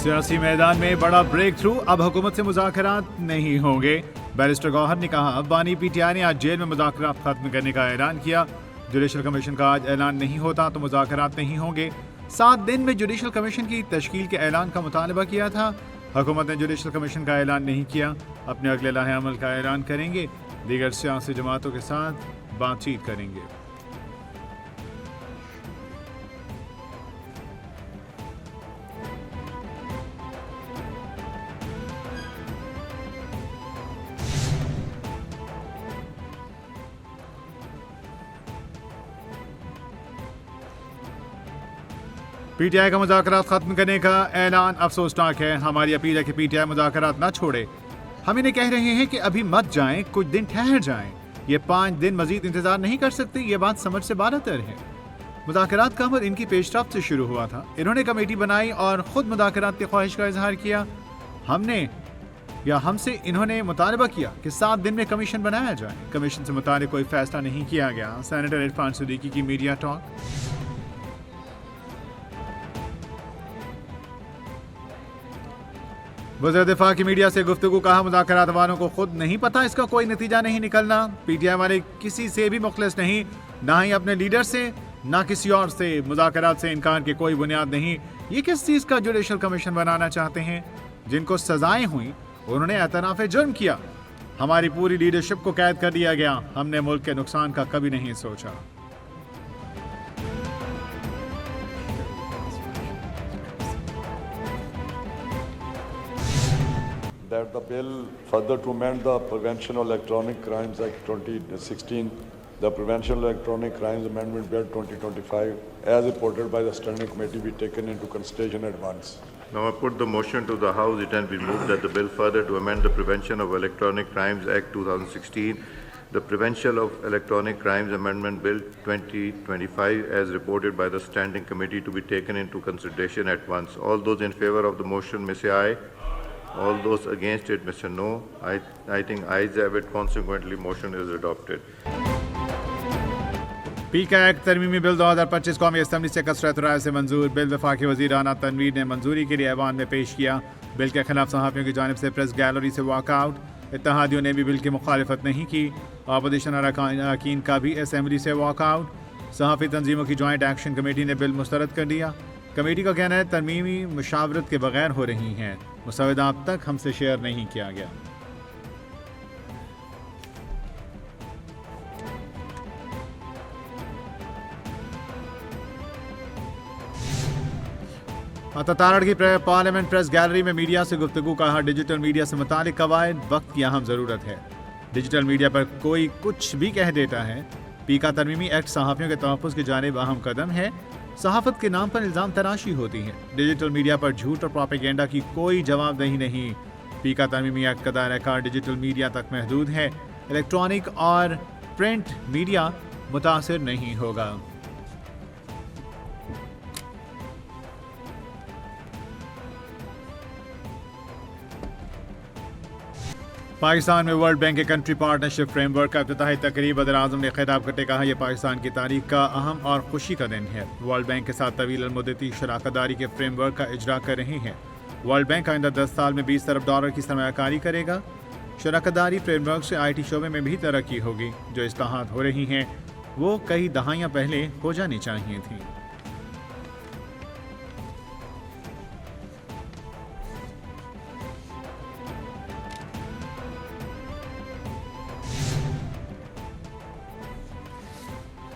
सियासी मैदान में बड़ा ब्रेक थ्रू, अब हुकूमत से मुज़ाकरात नहीं होंगे। बैरिस्टर गौहर ने कहा, बानी पीटीआई ने आज जेल में मुज़ाकरात खत्म करने का ऐलान किया। जुडिशल कमीशन का आज ऐलान नहीं होता तो मुज़ाकरात नहीं होंगे। 7 दिन में जुडिशल कमीशन की तश्कील के ऐलान का मुतालबा किया था। हुकूमत ने जुडिशल कमीशन का ऐलान नहीं किया, अपने अगले लाहे अमल का ऐलान करेंगे। दीगर सियासी जमातों के साथ बातचीत करेंगे। पीटीआई का मुज़ाकरात खत्म करने का ऐलान अफसोसनाक है। हमारी अपील है कि पीटीआई मुज़ाकरात न छोड़े। हम इन्हें कह रहे हैं कि अभी मत जाएं, कुछ दिन ठहर जाएं। ये 5 दिन मजीद इंतजार नहीं कर सकते। ये बात समझ से बाहर है। मुज़ाकरात का अमल इनकी पेशरफ्त से शुरू हुआ था। इन्होंने कमेटी बनाई और खुद मुज़ाकरात की ख्वाहिश का इजहार किया। हमसे इन्होंने मुतालबा किया कि 7 दिन में कमीशन बनाया जाए। कमीशन से मुताल्लिक़ कोई फैसला नहीं किया गया। सेनेटर इरफान सिद्दीकी की मीडिया टॉक। वज़ीर दिफा की मीडिया से गुफ्तगू, कहा, मुज़ाकरात वालों को खुद नहीं पता, इसका कोई नतीजा नहीं निकलना। पीटीआई वाले किसी से भी मुखलिस नहीं, ना ही अपने लीडर से, ना किसी और से। मुज़ाकरात से इनकार की कोई बुनियाद नहीं। ये किस चीज़ का जुडिशल कमीशन बनाना चाहते हैं? जिनको सजाएं हुई उन्होंने एतराफ़ जुर्म किया। हमारी पूरी लीडरशिप को कैद कर दिया गया। हमने मुल्क के नुकसान का कभी नहीं सोचा। That the bill further to amend the Prevention of Electronic Crimes Act 2016, the Prevention of Electronic Crimes Amendment Bill 2025, as reported by the Standing Committee, be taken into consideration at once. Now I put the motion to the House. It can be moved that the bill further to amend the Prevention of Electronic Crimes Act 2016, the Prevention of Electronic Crimes Amendment Bill 2025, as reported by the Standing Committee, to be taken into consideration at once. All those in favor of the motion may say aye. All those against it may say no. I think ayes have it. Consequently, motion is adopted. P का act तरमीमी bill 2025 कौमी assembly से कसरत राय से मंजूर। Bill वफाकी वज़ीर आना तनवीर ने मंजूरी के लिए ऐवान में पेश किया। बिल के खिलाफ सहाफ़ियों की जानिब से प्रेस गैलरी से वॉकआउट। इत्तेहादियों ने भी बिल की मुखालिफत नहीं की। अपोजिशन अरकान का भी असम्बली से वॉकआउट। सहाफ़ी तंजीमों की जॉइंट एक्शन कमेटी ने बिल मुस्तरद कर दिया। कमेटी का कहना है तरमीमी मुशावरत के बगैर हो रही हैं। मुसवदा अब तक हमसे शेयर नहीं किया गया। तारड़ की पार्लियामेंट प्रेस गैलरी में मीडिया से गुफ्तगू, कहा, डिजिटल मीडिया से मुतालिक कवायद वक्त की अहम ज़रूरत है। डिजिटल मीडिया पर कोई कुछ भी कह देता है। पी का तरमीमी एक्ट सहाफ़ियों के तहफ़्फ़ुज़ की जानिब अहम कदम है। सहाफ़त के नाम पर इल्ज़ाम तराशी होती है। डिजिटल मीडिया पर झूठ और प्रोपेगेंडा की कोई जवाबदेही नहीं। पी का तरमीमी एक्ट का दायरा कार डिजिटल मीडिया तक महदूद है। इलेक्ट्रॉनिक और प्रिंट मीडिया मुतासिर नहीं होगा। पाकिस्तान में वर्ल्ड बैंक के कंट्री पार्टनरशिप फ्रेमवर्क का इफ्तिताही तकरीब वज़ीर-ए-आज़म ने खिताब करते कहा, यह पाकिस्तान की तारीख का अहम और खुशी का दिन है। वर्ल्ड बैंक के साथ तवील मुद्दती शराकतदारी के फ्रेमवर्क का इजरा कर रहे हैं। वर्ल्ड बैंक आइंदा 10 साल में $20 अरब की सरमायाकारी करेगा। शराकतदारी फ्रेमवर्क से IT शोबे में भी तरक्की होगी। जो इस्लाहात हो रही हैं वो कई दहाइयाँ पहले हो जानी चाहिए थी।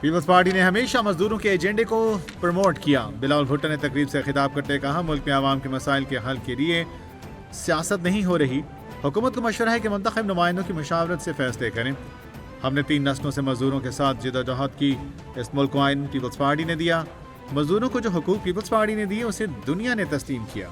पीपल्स पार्टी ने हमेशा मजदूरों के एजेंडे को प्रमोट किया। बिलावल भुट्टो ने तकरीब से खिताब करते कहा, मुल्क में आवाम के मसाइल के हल के लिए सियासत नहीं हो रही। हुकूमत को मशवरा है कि मुंतखब नुमाइंदों की मशावरत से फैसले करें। हमने 3 नस्लों से मजदूरों के साथ जदोजहद की। इस मुल्क को आइन पीपल्स पार्टी ने दिया। मजदूरों को जो हुकूक पीपल्स पार्टी ने दिए उसे दुनिया ने तस्लीम किया।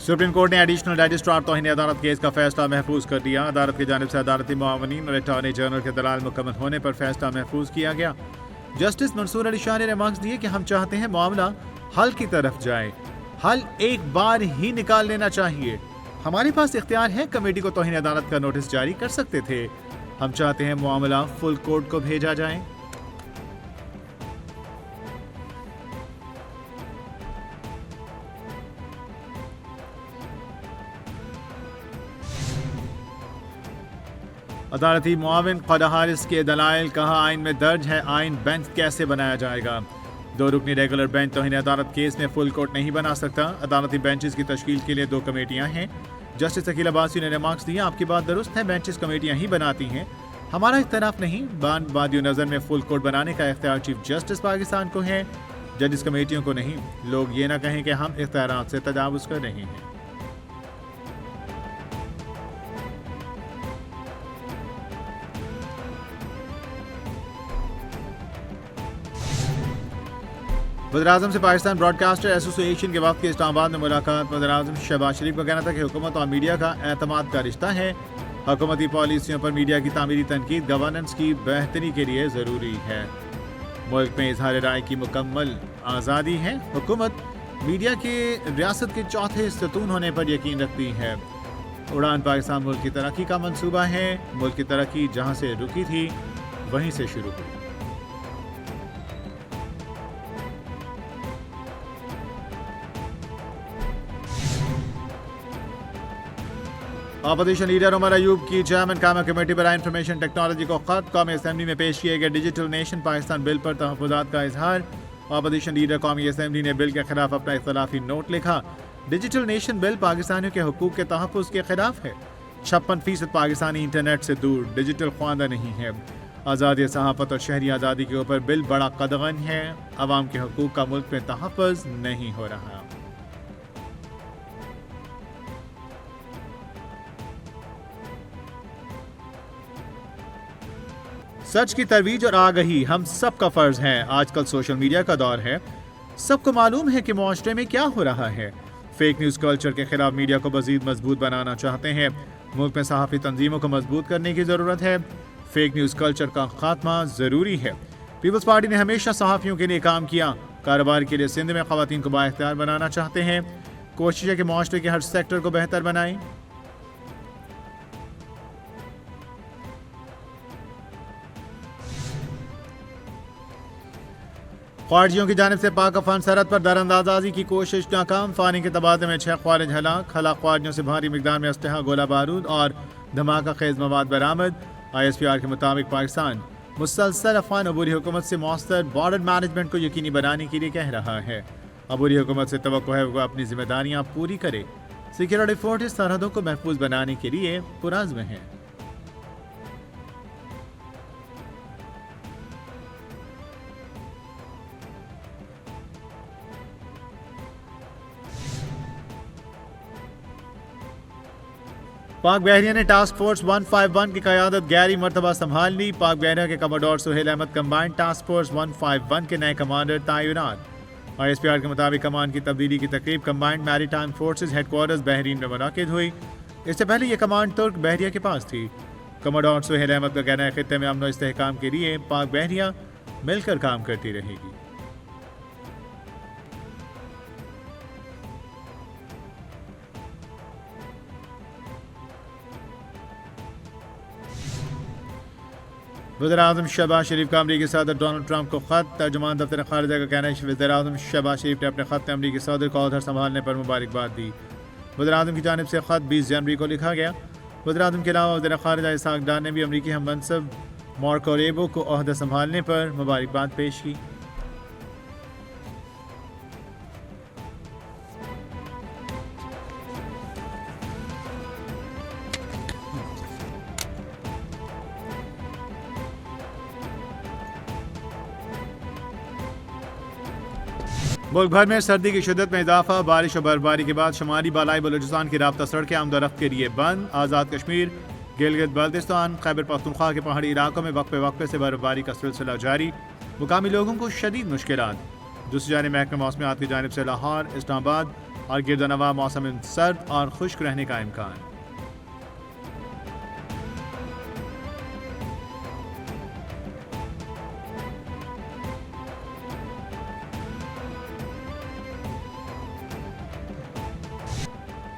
सुप्रीम कोर्ट ने एडिशनल रजिस्ट्रार तौहीन अदालत केस का फैसला महफूज कर दिया। अदालत की जानिब से अदालती मुआवनीन और अटॉर्नी जनरल के दलाल मुकम्मल होने पर फैसला महफूज किया गया। जस्टिस मंसूर अली शाह ने रिमार्क्स दिए कि हम चाहते हैं मामला हल की तरफ जाए। हल एक बार ही निकाल लेना चाहिए। हमारे पास इख्तियार है, कमेटी को तौहीन अदालत का नोटिस जारी कर सकते थे। हम चाहते हैं मामला फुल कोर्ट को भेजा जाए। अदालती मुआविन क़ादा हारिस के दलाइल, कहा आइन में दर्ज है, आइन बेंच कैसे बनाया जाएगा। 2 रुकनी रेगुलर बेंच तौहीन अदालत केस में फुल कोर्ट नहीं बना सकता। अदालती बेंचेस की तश्कील के लिए 2 कमेटियां हैं। जस्टिस अकील अब्बासी ने रिमार्क्स दिया, आपकी बात दुरुस्त है, बेंचेस कमेटियां ही बनाती हैं, हमारा इख्तलाफ नहीं। बादियो नज़र में फुल कोर्ट बनाने का इख्तियार चीफ जस्टिस पाकिस्तान को है, जजिस कमेटियों को नहीं। लोग ये ना कहें कि हम इख्तियारात से तजावुज़ कर रहे हैं। वज़ीर-ए-आज़म से पाकिस्तान ब्रॉडकास्टर एसोसिएशन के वक्त की इस्लामाबाद में मुलाकात। वज़ीर-ए-आज़म शहबाज शरीफ का कहना था कि हुकूमत और मीडिया का एतमाद का रिश्ता है। हुकूमती पॉलिसियों पर मीडिया की तामीरी तनकीद गवर्नेंस की बेहतरी के लिए ज़रूरी है। मुल्क में इजहार राय की मुकम्मल आज़ादी है। हुकूमत मीडिया के रियासत के चौथे सतून होने पर यकीन रखती है। उड़ान पाकिस्तान मुल्क की तरक्की का मंसूबा है। मुल्क की तरक्की जहाँ से रुकी थी वहीं से शुरू हुई। अपोजिशन लीडर उमर अयूब की चेयरमैन कामा कमेटी पर इंफॉर्मेशन टेक्नोलॉजी को खत। कौमी असेंबली में पेश किए गए डिजिटल नेशन पाकिस्तान बिल पर तहफ़्फ़ुज़ात का इजहार। अपोजिशन लीडर कौमी असेंबली ने बिल के खिलाफ अपना इख्तिलाफी नोट लिखा। डिजिटल नेशन बिल पाकिस्तानियों के हुकूक के तहफ़्फ़ुज़ के खिलाफ है। 56% पाकिस्तानी इंटरनेट से दूर, डिजिटल ख्वांदा नहीं है। आज़ादी सहाफ़त और शहरी आज़ादी के ऊपर बिल बड़ा कदगन है। अवाम के हुकूक का मुल्क में तहफ़्फ़ुज़ नहीं हो रहा। सच की तरवीज और आगही हम सब का फर्ज है। आजकल सोशल मीडिया का दौर है, सबको मालूम है कि मुआशरे में क्या हो रहा है। फेक न्यूज़ कल्चर के खिलाफ मीडिया को मज़ीद मजबूत बनाना चाहते हैं। मुल्क में सहाफ़ी तंजीमों को मजबूत करने की ज़रूरत है। फेक न्यूज़ कल्चर का खात्मा ज़रूरी है। पीपल्स पार्टी ने हमेशा सहाफ़ियों के लिए काम किया। कारोबार के लिए सिंध में ख़वातीन को बाइख्तियार बनाना चाहते हैं। कोशिश है कि मुआशरे के हर सेक्टर को बेहतर बनाएं। ख्वारिजियों की जानिब से पाक अफगान सरहद पर दरअंदाजी की कोशिश नाकाम। फानी के तबादले में 6 ख्वारिज हलाक। ख्वारिजियों से भारी मिकदार में असलहा, गोला बारूद और धमाका खेज मवाद बरामद। ISPR के मुताबिक पाकिस्तान मुसलसल अफगान अबूरी हुकूमत से मौसर बॉर्डर मैनेजमेंट को यकीनी बनाने के लिए कह रहा है। अबूरी हुकूमत से तवक्को है वह अपनी जिम्मेदारियाँ पूरी करे। सिक्योरिटी फोर्सेस सरहदों को महफूज बनाने के लिए पुरज़्म है। पाक बहरिया ने टास्क फोर्स 151 की क़यादत 11वीं मरतबा संभाल ली। पाक बहरिया के commander Suhail Ahmed combined task force 151 के नए कमांडर तैनात। ISPR के मुताबिक कमान की तब्दीली की तकरीब combined maritime forces headquarters Bahrain में मुनाकिद हुई। इससे पहले यह कमांड तुर्क बहरिया के पास थी। कमांडर सुहेल अहमद का कहना है खित्ते में अमन और इस्तेहकाम के लिए पाक बहरिया मिलकर काम करती रहेगी। वज़ीर-ए-आज़म शहबाज शरीफ का अमरीकी सदर डोनाल्ड ट्रंप को खत। तर्जुमान दफ्तर खारिजा का कहना है कि वज़ीर-ए-आज़म शहबाज शरीफ ने अपने खत में अमरीकी सदर को ओहदा संभालने पर मुबारकबाद दी। वज़ीर-ए-आज़म की जानिब से खत 20 जनवरी को लिखा गया। वज़ीर-ए-आज़म के अलावा वज़ीर खारिजा इसहाक डार ने भी अमरीकी हम मनसब मार्को रूबियो को ओहदा संभालने पर मुबारकबाद पेश की। मुल्क भर में सर्दी की शिद्दत में इजाफा। बारिश और बर्फबारी के बाद शुमाली बालाई बलूचिस्तान की राब्ता सड़कें आमदोरफ्त के लिए बंद। आज़ाद कश्मीर, गिलगित बल्तिस्तान, खैबर पख्तूनख्वा के पहाड़ी इलाकों में वक्फे वक्फे से बर्फबारी का सिलसिला जारी। मुकामी लोगों को शदीद मुश्किलात। दूसरी जानिब महकमा मौसमियात की जानिब से लाहौर, इस्लामाबाद और गिरदनवा मौसम सर्द और खुश्क रहने का इम्कान।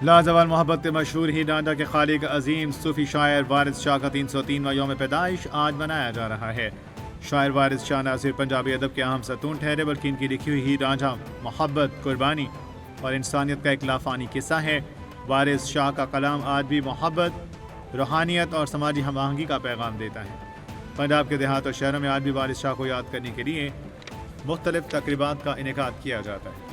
लाजवाल मोहब्बत के मशहूर ही डांडा के खालिक अजीम सूफी शायर वारिस शाह का 303वां यौम पैदाइश आज मनाया जा रहा है। शायर वारिस शाह न सिर्फ पंजाबी अदब के अहम सतून ठहरे बल्कि इनकी लिखी हुई ही डांडा मोहब्बत, कुर्बानी और इंसानियत का एक लाफानी किस्सा है। वारिस शाह का कलाम आज भी मोहब्बत, रूहानियत और समाजी हम आहंगी का पैगाम देता है। पंजाब के देहात और शहरों में आज भी वारिस शाह को याद करने के लिए मुख्तलिफ तकरीबात का इनेकाद किया जाता है।